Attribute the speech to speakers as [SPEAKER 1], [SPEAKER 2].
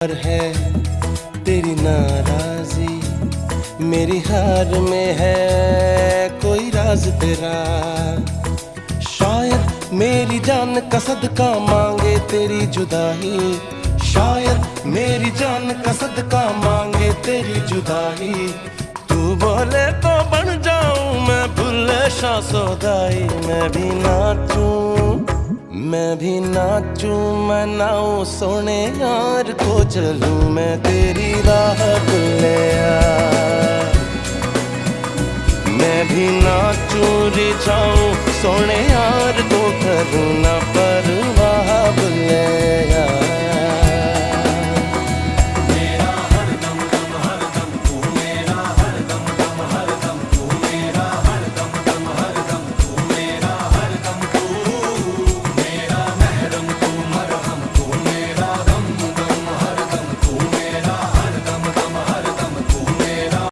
[SPEAKER 1] पर है तेरी नाराजी, मेरी हार में है कोई राज तेरा। शायद मेरी जान का सदका मांगे तेरी जुदाई, शायद मेरी जान का सदका मांगे तेरी जुदाई। तू बोले तो बन जाऊं मैं भुल्ले शाह सौदाई। मैं भी नाचूं, मैं नाऊं सोने यार को चलूं मैं तेरी राह भुल्लिया। मैं भी नाचूं रिझाऊं सोने यार को करूं ना।